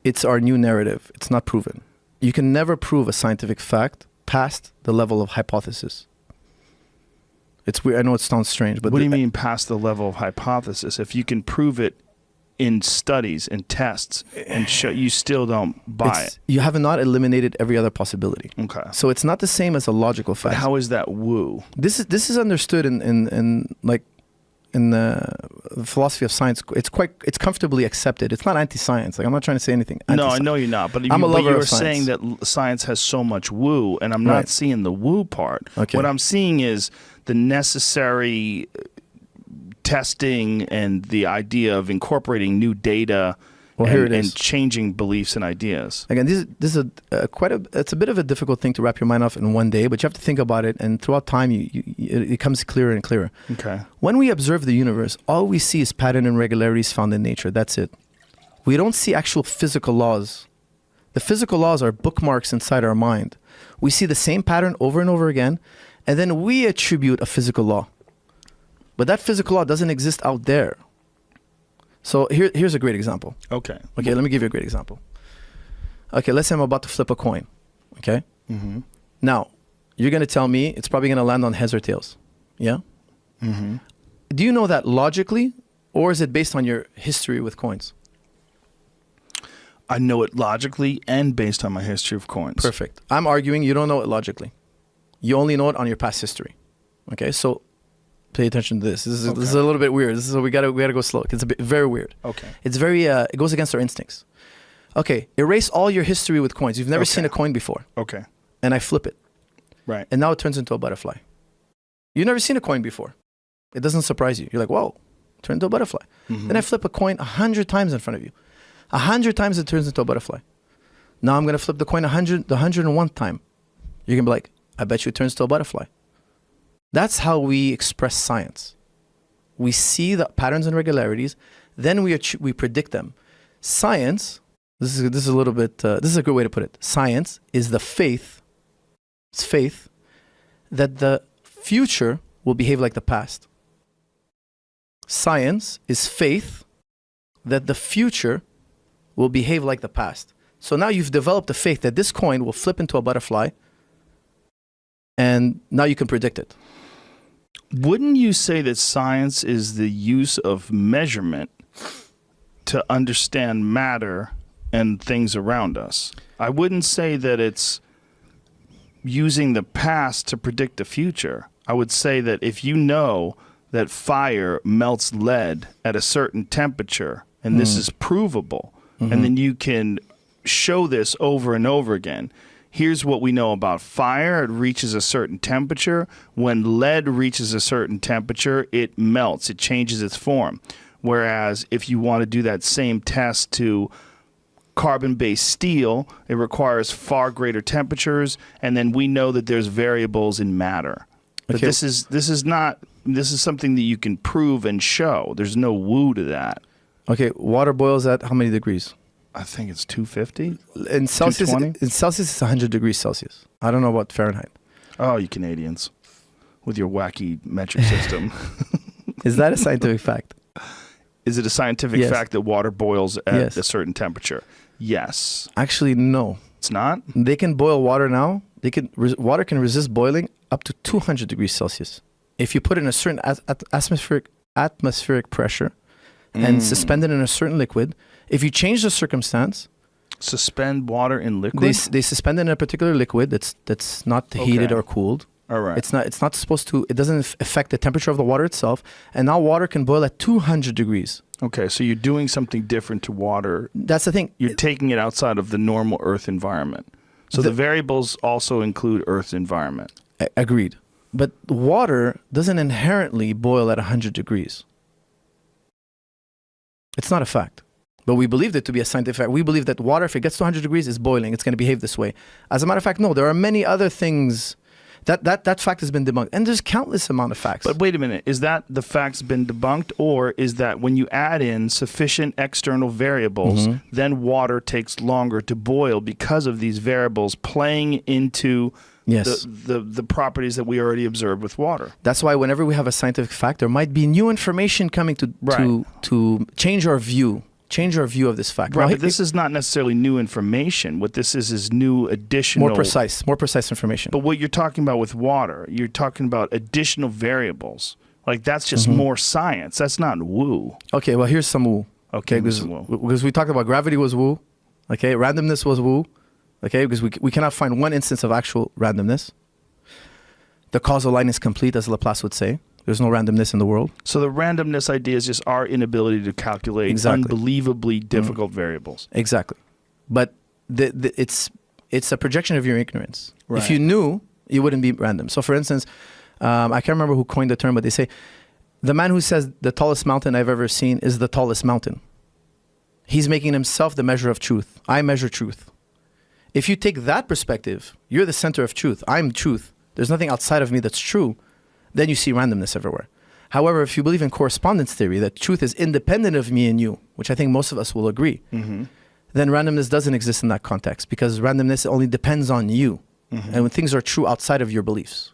it's our new narrative. It's not proven. You can never prove a scientific fact past the level of hypothesis. It's weird. I know it sounds strange, but what do you mean past the level of hypothesis? If you can prove it in studies and tests and show, you still don't buy it. You have not eliminated every other possibility. Okay. So it's not the same as a logical fact. But how is that woo? This is understood in the philosophy of science. It's comfortably accepted. It's not anti-science. Like, I'm not trying to say anything. No, I know you're not. But I'm a lover you were of science. saying that science has so much woo, and I'm not seeing the woo part. Okay. What I'm seeing is the necessary testing and the idea of incorporating new data and changing beliefs and ideas. Again, this is it's a bit of a difficult thing to wrap your mind off in one day, but you have to think about it, and throughout time, it becomes clearer and clearer. Okay. When we observe the universe, all we see is pattern and regularities found in nature. That's it. We don't see actual physical laws. The physical laws are bookmarks inside our mind. We see the same pattern over and over again, and then we attribute a physical law. But that physical law doesn't exist out there. So here's a great example. Okay. Okay, let me give you a great example. Okay, let's say I'm about to flip a coin. Okay? Mm-hmm. Now, you're going to tell me it's probably going to land on heads or tails. Yeah? Mm-hmm. Do you know that logically, or is it based on your history with coins? I know it logically and based on my history of coins. Perfect. I'm arguing you don't know it logically. You only know it on your past history. Okay, so pay attention to this. This is a little bit weird. This is we gotta go slow. It's very weird. Okay. It's very it goes against our instincts. Okay, erase all your history with coins. You've never seen a coin before. Okay. And I flip it. Right. And now it turns into a butterfly. You've never seen a coin before. It doesn't surprise you. You're like, whoa, turned into a butterfly. Mm-hmm. Then I flip a coin 100 times in front of you. 100 times it turns into a butterfly. Now I'm gonna flip the coin the 101th time. You're gonna be like, I bet you it turns to a butterfly. That's how we express science. We see the patterns and regularities, then we predict them. Science, this is a little bit, this is a good way to put it. Science is the faith, it's faith that the future will behave like the past. Science is faith that the future will behave like the past. So now you've developed a faith that this coin will flip into a butterfly, and now you can predict it. Wouldn't you say that science is the use of measurement to understand matter and things around us? I wouldn't say that it's using the past to predict the future. I would say that if you know that fire melts lead at a certain temperature, and this is provable, and then you can show this over and over again. Here's what we know about fire. It reaches a certain temperature. When lead reaches a certain temperature, it melts. It changes its form. Whereas if you want to do that same test to carbon-based steel, it requires far greater temperatures, and then we know that there's variables in matter. But Okay. this is something that you can prove and show. There's no woo to that. Okay, water boils at how many degrees? I think it's 250. In Celsius, 220? in Celsius, it's 100 degrees Celsius. I don't know about Fahrenheit. Oh, you Canadians with your wacky metric system. Is that a scientific fact? Is it a scientific Yes. fact that water boils at Yes. a certain temperature? Yes. Actually, no. It's not? They can boil water now. Water can resist boiling up to 200 degrees Celsius. If you put it in a certain atmospheric pressure and suspend it in a certain liquid, if you change the circumstance, Suspend water in liquid? they suspend it in a particular liquid that's not heated Okay. or cooled. All right. It's not supposed to. It doesn't affect the temperature of the water itself. And now water can boil at 200 degrees. Okay, so you're doing something different to water. That's the thing. You're taking it outside of the normal Earth environment. So the variables also include Earth's environment. Agreed. But water doesn't inherently boil at 100 degrees. It's not a fact. But we believed it to be a scientific fact. We believe that water, if it gets to 100 degrees, is boiling. It's going to behave this way. As a matter of fact, no, there are many other things. That fact has been debunked. And there's countless amount of facts. But wait a minute. Is that the fact's been debunked, or is that when you add in sufficient external variables, then water takes longer to boil because of these variables playing into Yes. the properties that we already observed with water? That's why whenever we have a scientific fact, there might be new information coming to change our view, change our view of this fact. Right, Now, but this is not necessarily new information. What this is new additional... more precise information. But what you're talking about with water, you're talking about additional variables. Like, that's just more science. That's not woo. Okay, well, here's some woo. Okay, because some woo. we talked about gravity was woo. Okay, randomness was woo. Okay, because we cannot find one instance of actual randomness. The causal line is complete, as Laplace would say. There's no randomness in the world. So the randomness idea is just our inability to calculate unbelievably difficult variables. Exactly. But it's a projection of your ignorance. Right. If you knew, it wouldn't be random. So for instance, I can't remember who coined the term, but they say, the man who says the tallest mountain I've ever seen is the tallest mountain. He's making himself the measure of truth. I measure truth. If you take that perspective, you're the center of truth. I'm truth. There's nothing outside of me that's true. Then you see randomness everywhere. However, if you believe in correspondence theory, that truth is independent of me and you, which I think most of us will agree, then randomness doesn't exist in that context because randomness only depends on you and when things are true outside of your beliefs.